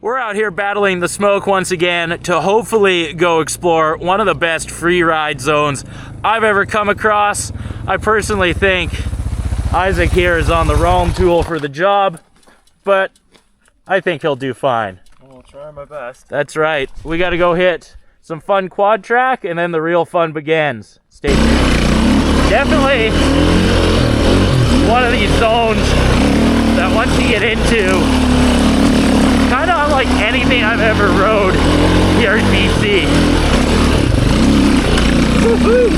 We're out here battling the smoke once again to hopefully go explore one of the best free ride zones I've ever come across. I personally think Isaac here is on the wrong tool for the job, but I think he'll do fine. I'll try my best. That's right. We got to go hit some fun quad track and then the real fun begins. Stay tuned. Definitely one of these zones that once you get into, kind of unlike anything I've ever rode here in BC. Woohoo!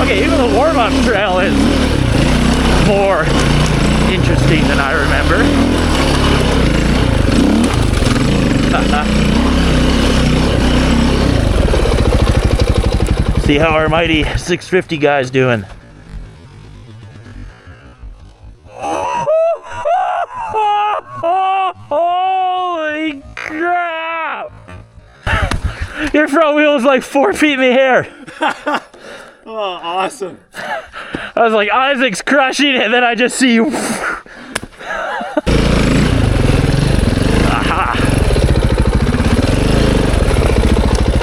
Okay, even the warm-up trail is more interesting than I remember. See how our mighty 650 guy's doing. Holy crap! Your front wheel is like 4 feet in the air. Oh, awesome. I was like, Isaac's crushing it, and then I just see you. Aha.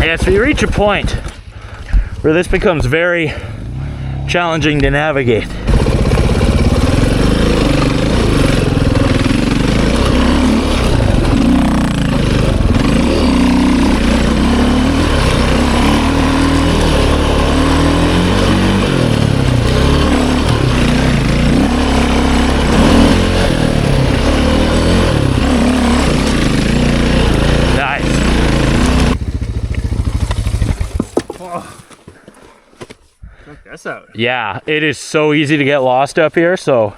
Yes, we reach a point where this becomes very challenging to navigate. Out. Yeah, it is so easy to get lost up here, so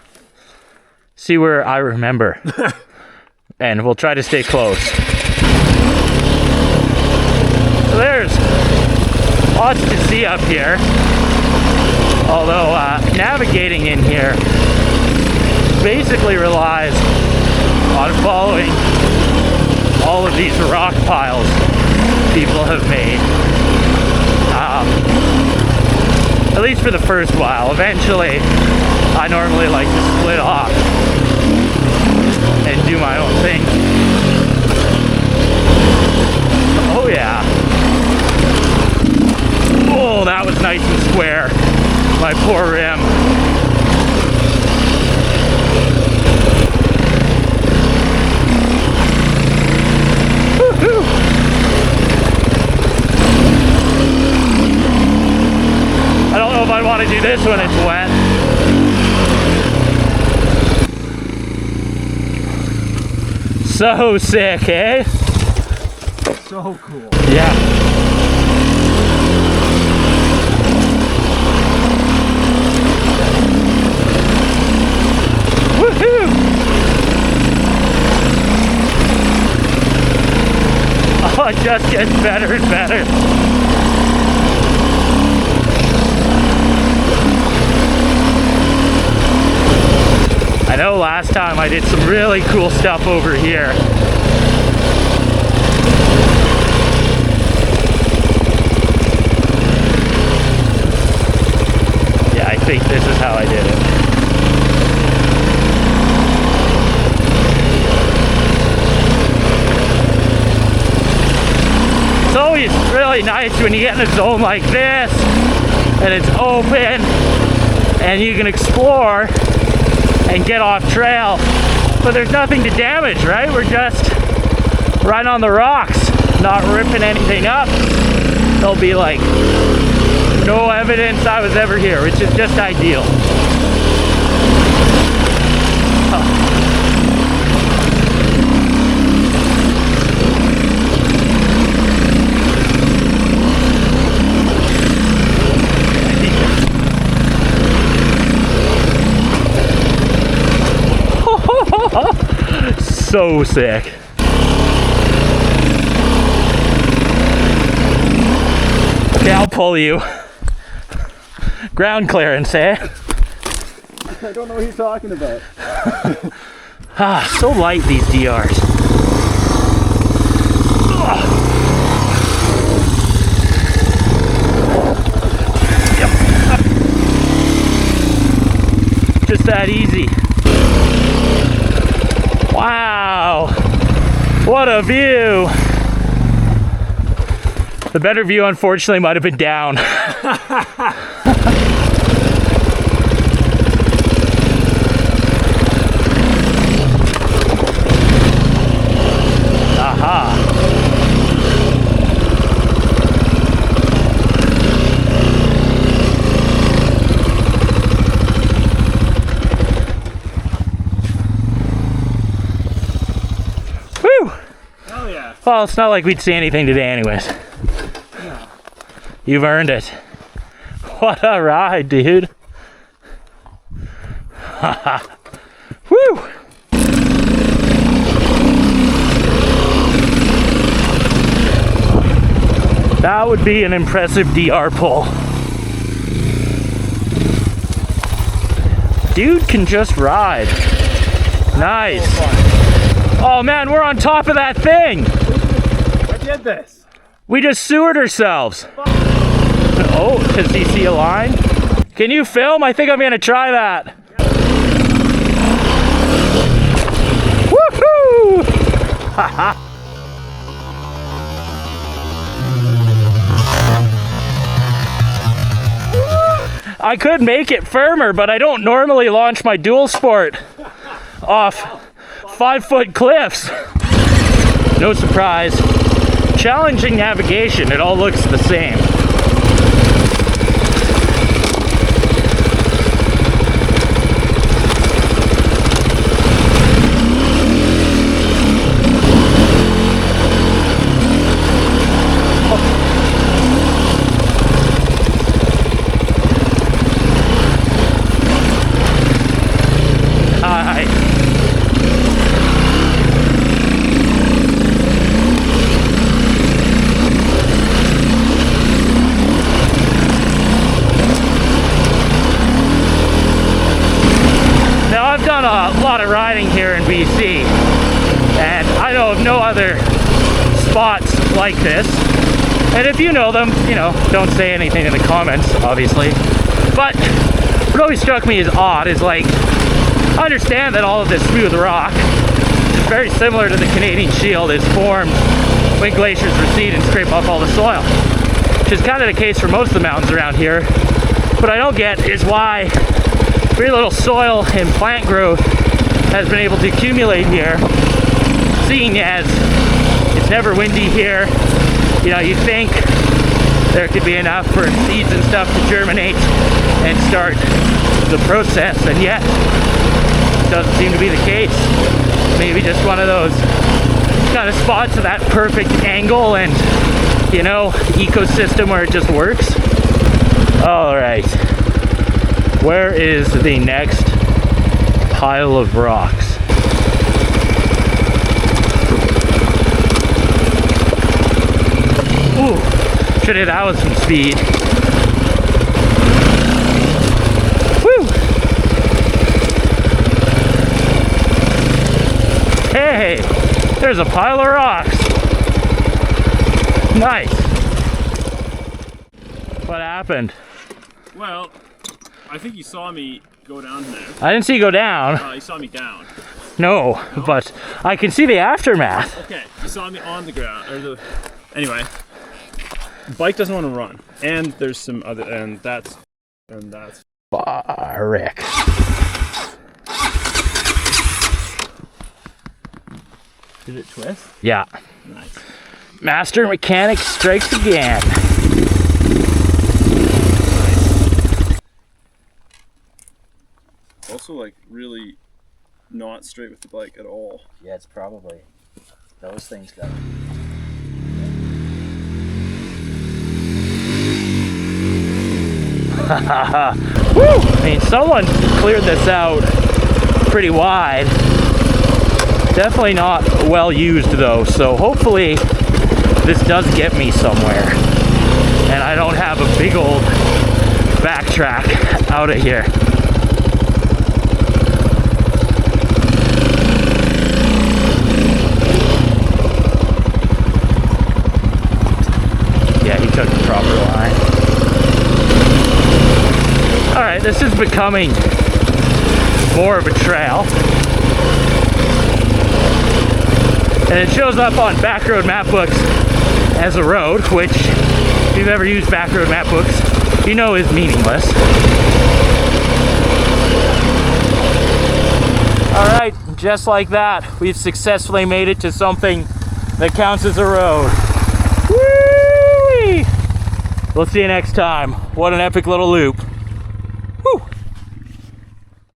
see where I remember. And we'll try to stay close. So there's lots to see up here. Although navigating in here basically relies on following all of these rock piles people have made. At least for the first while. Eventually, I normally like to split off and do my own thing. Oh yeah. Oh, that was nice and square. My poor rim. Woo-hoo. I don't know if I want to do this when it's wet. So sick, eh? So cool. Yeah. Woohoo! Oh, it just gets better and better. I know last time I did some really cool stuff over here. Yeah, I think this is how I did it. It's always really nice when you get in a zone like this and it's open and you can explore and get off trail, but there's nothing to damage, right? We're just right on the rocks, not ripping anything up. There'll be like no evidence I was ever here, which is just ideal. Oh. So sick. Okay, I'll pull you. Ground clearance, eh? I don't know what you're talking about. So light, these DRs. Ugh. that easy. Wow, what a view. The better view, unfortunately, might have been down. Aha. Woo! Hell yeah. Well, it's not like we'd see anything today anyways. No. You've earned it. What a ride, dude. Woo! That would be an impressive DR pull. Dude can just ride. Nice. Oh man, we're on top of that thing. I did this. We just sewered ourselves. Oh, does he see a line? Can you film? I think I'm gonna try that. Woohoo! Haha. I could make it firmer, but I don't normally launch my dual sport off 5-foot cliffs. No surprise. Challenging navigation, it all looks the same. A lot of riding here in BC, and I know of no other spots like this. And if you know them, you know, don't say anything in the comments, obviously. But what always struck me as odd is, like, I understand that all of this smooth rock, which is very similar to the Canadian Shield, is formed when glaciers recede and scrape off all the soil, which is kind of the case for most of the mountains around here. What I don't get is why very little soil and plant growth has been able to accumulate here, seeing as it's never windy here. You know, you think there could be enough for seeds and stuff to germinate and start the process, and yet it doesn't seem to be the case. Maybe just one of those kind of spots at that perfect angle and, you know, ecosystem where it just works. All right. Where is the next pile of rocks? Ooh, should have that with some speed. Woo! Hey, there's a pile of rocks. Nice. What happened? Well, I think you saw me go down there. I didn't see you go down. You saw me down. No, but I can see the aftermath. Okay, you saw me on the ground, or the. Anyway, the bike doesn't want to run, and there's some other, and that's. Rick. Did it twist? Yeah. Nice. Master mechanic strikes again. Also, like, really not straight with the bike at all. Yeah, it's probably those things got. Woo! I mean, someone cleared this out pretty wide. Definitely not well used though, so hopefully this does get me somewhere and I don't have a big old backtrack out of here. Yeah, he took the proper line. Alright, this is becoming more of a trail. And it shows up on backroad map books as a road, which, if you've ever used backroad map books, you know is meaningless. Alright, just like that, we've successfully made it to something that counts as a road. Whee! We'll see you next time. What an epic little loop.